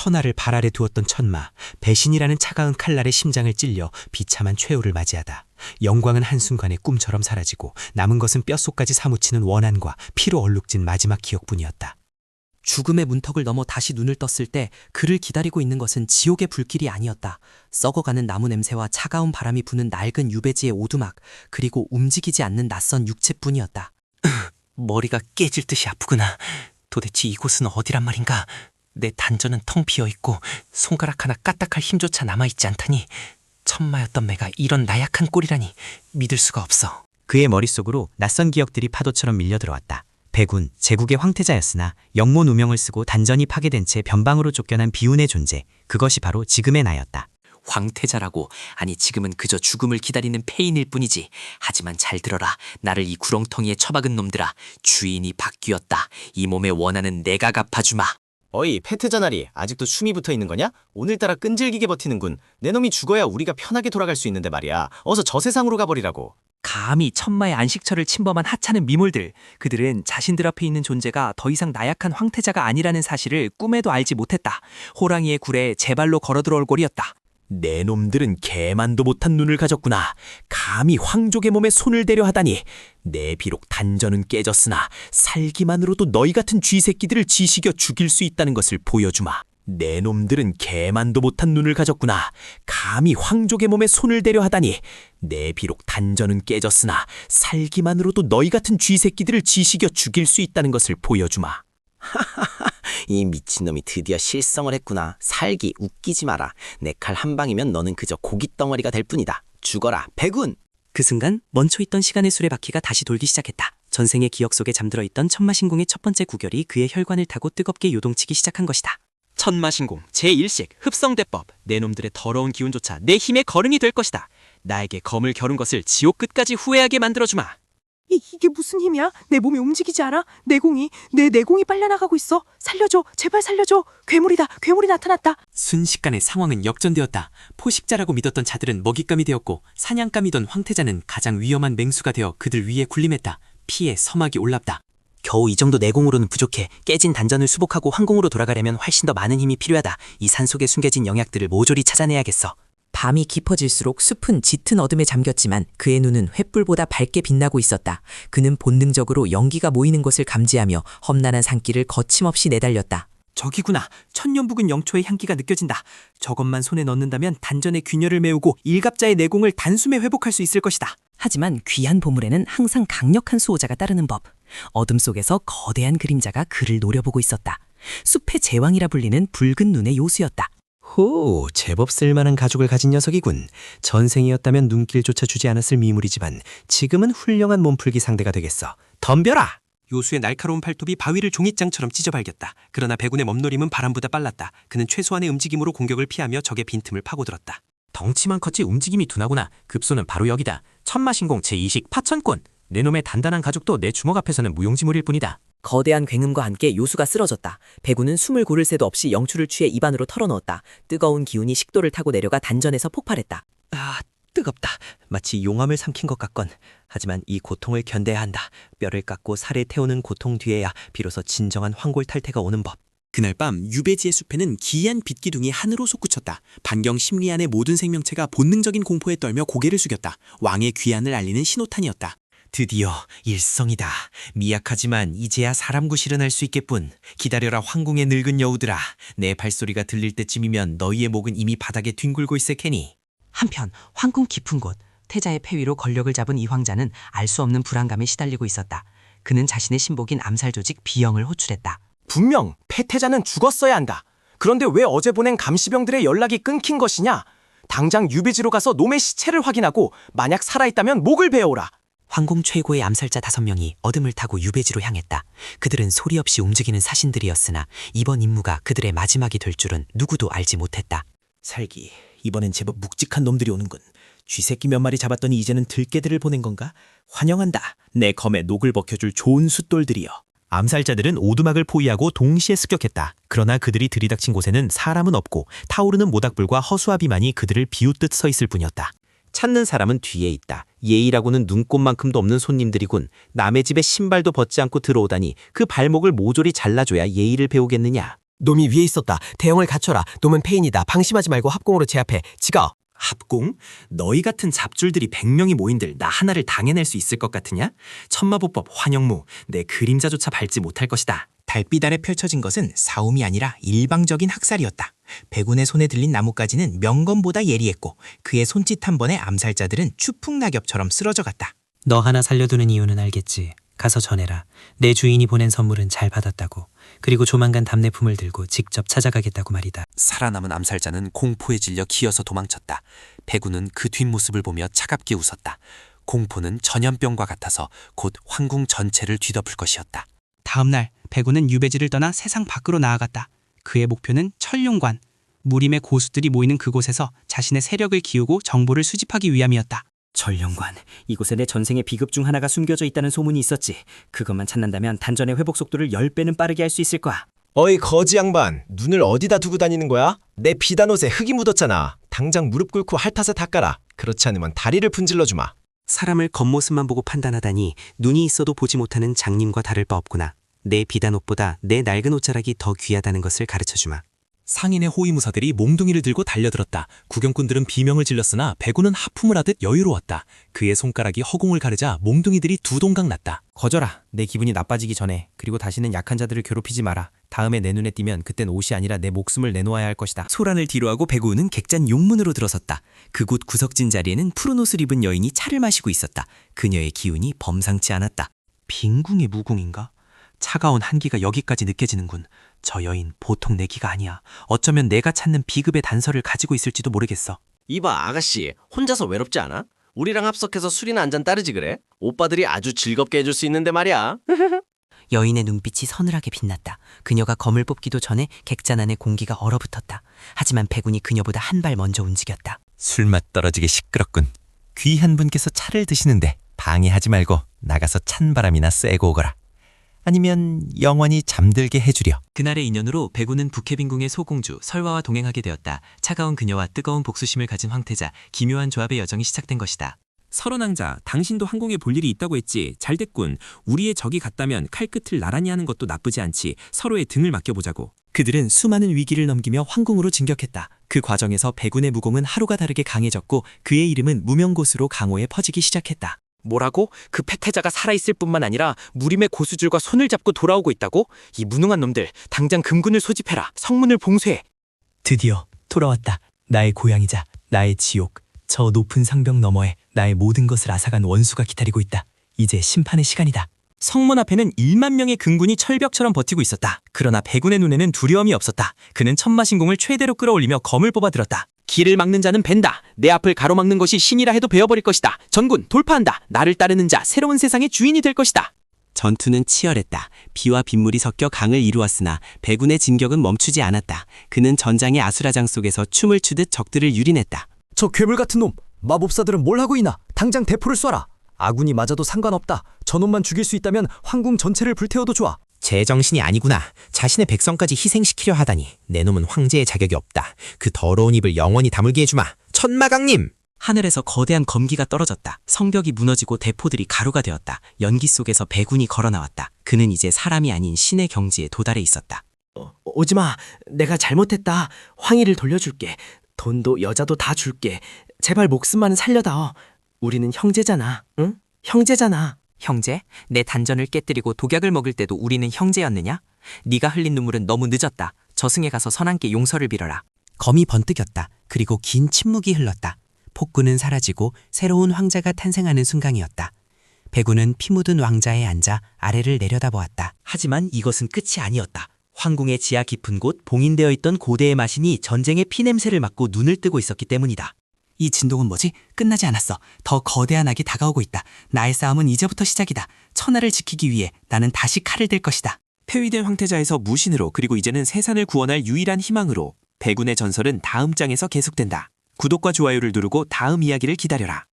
천하를 발 아래 두었던 천마, 배신이라는 차가운 칼날에 심장을 찔려 비참한 최후를 맞이하다 영광은 한순간에 꿈처럼 사라지고 남은 것은 뼛속까지 사무치는 원한과 피로 얼룩진 마지막 기억뿐이었다. 죽음의 문턱을 넘어 다시 눈을 떴을 때 그를 기다리고 있는 것은 지옥의 불길이 아니었다. 썩어가는 나무 냄새와 차가운 바람이 부는 낡은 유배지의 오두막, 그리고 움직이지 않는 낯선 육체뿐이었다. 머리가 깨질 듯이 아프구나. 도대체 이곳은 어디란 말인가? 내 단전은 텅 비어있고 손가락 하나 까딱할 힘조차 남아있지 않다니. 천마였던 매가 이런 나약한 꼴이라니 믿을 수가 없어. 그의 머릿속으로 낯선 기억들이 파도처럼 밀려들어왔다. 백운, 제국의 황태자였으나 영모 누명을 쓰고 단전이 파괴된 채 변방으로 쫓겨난 비운의 존재, 그것이 바로 지금의 나였다. 황태자라고? 아니 지금은 그저 죽음을 기다리는 폐인일 뿐이지. 하지만 잘 들어라. 나를 이 구렁텅이에 처박은 놈들아. 주인이 바뀌었다. 이 몸의 원한은 내가 갚아주마. 어이, 페트자나리, 아직도 숨이 붙어있는 거냐? 오늘따라 끈질기게 버티는군. 내 놈이 죽어야 우리가 편하게 돌아갈 수 있는데 말이야. 어서 저 세상으로 가버리라고. 감히 천마의 안식처를 침범한 하찮은 미몰들. 그들은 자신들 앞에 있는 존재가 더 이상 나약한 황태자가 아니라는 사실을 꿈에도 알지 못했다. 호랑이의 굴에 제 발로 걸어들어올 꼴이었다. 내 놈들은 개만도 못한 눈을 가졌구나. 감히 황족의 몸에 손을 대려 하다니. 내 비록 단전은 깨졌으나 살기만으로도 너희 같은 쥐새끼들을 지식여 죽일 수 있다는 것을 보여주마. 내 놈들은 개만도 못한 눈을 가졌구나. 감히 황족의 몸에 손을 대려 하다니. 내 비록 단전은 깨졌으나 살기만으로도 너희 같은 쥐새끼들을 지식여 죽일 수 있다는 것을 보여주마. 이 미친놈이 드디어 실성을 했구나. 살기, 웃기지 마라. 내 칼 한 방이면 너는 그저 고깃덩어리가 될 뿐이다. 죽어라, 백운! 그 순간 멈춰 있던 시간의 수레바퀴가 다시 돌기 시작했다. 전생의 기억 속에 잠들어 있던 천마신공의 첫 번째 구결이 그의 혈관을 타고 뜨겁게 요동치기 시작한 것이다. 천마신공 제1식 흡성대법. 내 놈들의 더러운 기운조차 내 힘의 거름이 될 것이다. 나에게 검을 겨룬 것을 지옥 끝까지 후회하게 만들어주마. 이게 무슨 힘이야? 내 몸이 움직이지 않아? 내 내공이 빨려나가고 있어. 살려줘, 제발 살려줘. 괴물이다, 괴물이 나타났다. 순식간에 상황은 역전되었다. 포식자라고 믿었던 자들은 먹잇감이 되었고 사냥감이던 황태자는 가장 위험한 맹수가 되어 그들 위에 군림했다. 피에 서막이 올랐다. 겨우 이 정도 내공으로는 부족해. 깨진 단전을 수복하고 황궁으로 돌아가려면 훨씬 더 많은 힘이 필요하다. 이 산속에 숨겨진 영약들을 모조리 찾아내야겠어. 밤이 깊어질수록 숲은 짙은 어둠에 잠겼지만 그의 눈은 횃불보다 밝게 빛나고 있었다. 그는 본능적으로 연기가 모이는 것을 감지하며 험난한 산길을 거침없이 내달렸다. 저기구나. 천년북은 영초의 향기가 느껴진다. 저것만 손에 넣는다면 단전의 균열을 메우고 일갑자의 내공을 단숨에 회복할 수 있을 것이다. 하지만 귀한 보물에는 항상 강력한 수호자가 따르는 법. 어둠 속에서 거대한 그림자가 그를 노려보고 있었다. 숲의 제왕이라 불리는 붉은 눈의 요수였다. 호, 제법 쓸만한 가죽을 가진 녀석이군. 전생이었다면 눈길조차 주지 않았을 미물이지만 지금은 훌륭한 몸풀기 상대가 되겠어. 덤벼라! 요수의 날카로운 팔톱이 바위를 종잇장처럼 찢어발겼다. 그러나 백운의 몸노림은 바람보다 빨랐다. 그는 최소한의 움직임으로 공격을 피하며 적의 빈틈을 파고들었다. 덩치만 컸지 움직임이 둔하구나. 급소는 바로 여기다. 천마신공 제2식 파천권. 내 놈의 단단한 가죽도 내 주먹 앞에서는 무용지물일 뿐이다. 거대한 굉음과 함께 요수가 쓰러졌다. 백운은 숨을 고를 새도 없이 영추를 취해 입안으로 털어넣었다. 뜨거운 기운이 식도를 타고 내려가 단전에서 폭발했다. 아, 뜨겁다. 마치 용암을 삼킨 것 같건. 하지만 이 고통을 견뎌야 한다. 뼈를 깎고 살을 태우는 고통 뒤에야 비로소 진정한 황골탈퇴가 오는 법. 그날 밤 유배지의 숲에는 기이한 빛기둥이 하늘로 솟구쳤다. 반경 10리 안의 모든 생명체가 본능적인 공포에 떨며 고개를 숙였다. 왕의 귀환을 알리는 신호탄이었다. 드디어 일성이다. 미약하지만 이제야 사람 구실은 할 수 있겠군. 기다려라 황궁의 늙은 여우들아. 내 발소리가 들릴 때쯤이면 너희의 목은 이미 바닥에 뒹굴고 있을 테니. 한편 황궁 깊은 곳, 태자의 폐위로 권력을 잡은 이 황자는 알 수 없는 불안감에 시달리고 있었다. 그는 자신의 신복인 암살 조직 비영을 호출했다. 분명 패태자는 죽었어야 한다. 그런데 왜 어제 보낸 감시병들의 연락이 끊긴 것이냐? 당장 유배지로 가서 놈의 시체를 확인하고 만약 살아있다면 목을 베어오라. 황궁 최고의 암살자 5명이 어둠을 타고 유배지로 향했다. 그들은 소리 없이 움직이는 사신들이었으나 이번 임무가 그들의 마지막이 될 줄은 누구도 알지 못했다. 살기, 이번엔 제법 묵직한 놈들이 오는군. 쥐새끼 몇 마리 잡았더니 이제는 들깨들을 보낸 건가? 환영한다. 내 검에 녹을 벗겨줄 좋은 숫돌들이여. 암살자들은 오두막을 포위하고 동시에 습격했다. 그러나 그들이 들이닥친 곳에는 사람은 없고 타오르는 모닥불과 허수아비만이 그들을 비웃듯 서 있을 뿐이었다. 찾는 사람은 뒤에 있다. 예의라고는 눈꼽만큼도 없는 손님들이군. 남의 집에 신발도 벗지 않고 들어오다니 그 발목을 모조리 잘라줘야 예의를 배우겠느냐. 놈이 위에 있었다. 대형을 갖춰라. 놈은 페인이다. 방심하지 말고 합공으로 제압해. 지가. 합공? 너희 같은 잡줄들이 100명이 모인들 나 하나를 당해낼 수 있을 것 같으냐? 천마보법 환영무, 내 그림자조차 밟지 못할 것이다. 달빛 아래 펼쳐진 것은 싸움이 아니라 일방적인 학살이었다. 백운의 손에 들린 나뭇가지는 명검보다 예리했고 그의 손짓 한 번에 암살자들은 추풍낙엽처럼 쓰러져 갔다. 너 하나 살려두는 이유는 알겠지. 가서 전해라. 내 주인이 보낸 선물은 잘 받았다고. 그리고 조만간 답례품을 들고 직접 찾아가겠다고 말이다. 살아남은 암살자는 공포에 질려 기어서 도망쳤다. 백우는 그 뒷모습을 보며 차갑게 웃었다. 공포는 전염병과 같아서 곧 황궁 전체를 뒤덮을 것이었다. 다음 날 백운은 유배지를 떠나 세상 밖으로 나아갔다. 그의 목표는 천룡관. 무림의 고수들이 모이는 그곳에서 자신의 세력을 기우고 정보를 수집하기 위함이었다. 전령관, 이곳에 내 전생의 비급 중 하나가 숨겨져 있다는 소문이 있었지. 그것만 찾는다면 단전의 회복 속도를 10배는 빠르게 할 수 있을 거야. 어이 거지 양반. 눈을 어디다 두고 다니는 거야? 내 비단 옷에 흙이 묻었잖아. 당장 무릎 꿇고 핥아서 닦아라. 그렇지 않으면 다리를 분질러 주마. 사람을 겉모습만 보고 판단하다니 눈이 있어도 보지 못하는 장님과 다를 바 없구나. 내 비단 옷보다 내 낡은 옷자락이 더 귀하다는 것을 가르쳐주마. 상인의 호위무사들이 몽둥이를 들고 달려들었다. 구경꾼들은 비명을 질렀으나 백우는 하품을 하듯 여유로웠다. 그의 손가락이 허공을 가르자 몽둥이들이 두 동강 났다. 거져라. 내 기분이 나빠지기 전에. 그리고 다시는 약한 자들을 괴롭히지 마라. 다음에 내 눈에 띄면 그땐 옷이 아니라 내 목숨을 내놓아야 할 것이다. 소란을 뒤로하고 백우는 객잔 용문으로 들어섰다. 그곳 구석진 자리에는 푸른 옷을 입은 여인이 차를 마시고 있었다. 그녀의 기운이 범상치 않았다. 빈궁의 무궁인가? 차가운 한기가 여기까지 느껴지는군. 저 여인 보통 내기가 아니야. 어쩌면 내가 찾는 비급의 단서를 가지고 있을지도 모르겠어. 이봐 아가씨 혼자서 외롭지 않아? 우리랑 합석해서 술이나 한잔 따르지 그래? 오빠들이 아주 즐겁게 해줄 수 있는데 말이야. 여인의 눈빛이 서늘하게 빛났다. 그녀가 검을 뽑기도 전에 객잔 안의 공기가 얼어붙었다. 하지만 백운이 그녀보다 한 발 먼저 움직였다. 술맛 떨어지게 시끄럽군. 귀한 분께서 차를 드시는데 방해하지 말고 나가서 찬 바람이나 쐬고 오거라. 아니면 영원히 잠들게 해주려. 그날의 인연으로 백운은 북해빈궁의 소공주 설화와 동행하게 되었다. 차가운 그녀와 뜨거운 복수심을 가진 황태자, 기묘한 조합의 여정이 시작된 것이다. 설원왕자, 당신도 항공에 볼 일이 있다고 했지. 잘됐군. 우리의 적이 같다면 칼끝을 나란히 하는 것도 나쁘지 않지. 서로의 등을 맡겨보자고. 그들은 수많은 위기를 넘기며 황궁으로 진격했다. 그 과정에서 백운의 무공은 하루가 다르게 강해졌고 그의 이름은 무명고수로 강호에 퍼지기 시작했다. 뭐라고? 그 패태자가 살아있을 뿐만 아니라 무림의 고수들과 손을 잡고 돌아오고 있다고? 이 무능한 놈들, 당장 금군을 소집해라. 성문을 봉쇄해. 드디어 돌아왔다. 나의 고향이자 나의 지옥. 저 높은 상벽 너머에 나의 모든 것을 앗아간 원수가 기다리고 있다. 이제 심판의 시간이다. 성문 앞에는 1만 명의 금군이 철벽처럼 버티고 있었다. 그러나 백운의 눈에는 두려움이 없었다. 그는 천마신공을 최대로 끌어올리며 검을 뽑아들었다. 길을 막는 자는 벤다. 내 앞을 가로막는 것이 신이라 해도 베어버릴 것이다. 전군 돌파한다. 나를 따르는 자 새로운 세상의 주인이 될 것이다. 전투는 치열했다. 비와 빗물이 섞여 강을 이루었으나 백운의 진격은 멈추지 않았다. 그는 전장의 아수라장 속에서 춤을 추듯 적들을 유린했다. 저 괴물 같은 놈. 마법사들은 뭘 하고 있나? 당장 대포를 쏴라. 아군이 맞아도 상관없다. 저놈만 죽일 수 있다면 황궁 전체를 불태워도 좋아. 제정신이 아니구나. 자신의 백성까지 희생시키려 하다니. 내 놈은 황제의 자격이 없다. 그 더러운 입을 영원히 다물게 해주마. 천마강님! 하늘에서 거대한 검기가 떨어졌다. 성벽이 무너지고 대포들이 가루가 되었다. 연기 속에서 백운이 걸어나왔다. 그는 이제 사람이 아닌 신의 경지에 도달해 있었다. 오지마. 내가 잘못했다. 황희를 돌려줄게. 돈도 여자도 다 줄게. 제발 목숨만은 살려다오. 우리는 형제잖아. 응? 형제잖아. 형제? 내 단전을 깨뜨리고 독약을 먹을 때도 우리는 형제였느냐? 네가 흘린 눈물은 너무 늦었다. 저승에 가서 선한께 용서를 빌어라. 검이 번뜩였다. 그리고 긴 침묵이 흘렀다. 폭군은 사라지고 새로운 황자가 탄생하는 순간이었다. 백운은 피 묻은 왕자에 앉아 아래를 내려다보았다. 하지만 이것은 끝이 아니었다. 황궁의 지하 깊은 곳 봉인되어 있던 고대의 마신이 전쟁의 피냄새를 맡고 눈을 뜨고 있었기 때문이다. 이 진동은 뭐지? 끝나지 않았어. 더 거대한 악이 다가오고 있다. 나의 싸움은 이제부터 시작이다. 천하를 지키기 위해 나는 다시 칼을 댈 것이다. 폐위된 황태자에서 무신으로 그리고 이제는 세산을 구원할 유일한 희망으로 백운의 전설은 다음 장에서 계속된다. 구독과 좋아요를 누르고 다음 이야기를 기다려라.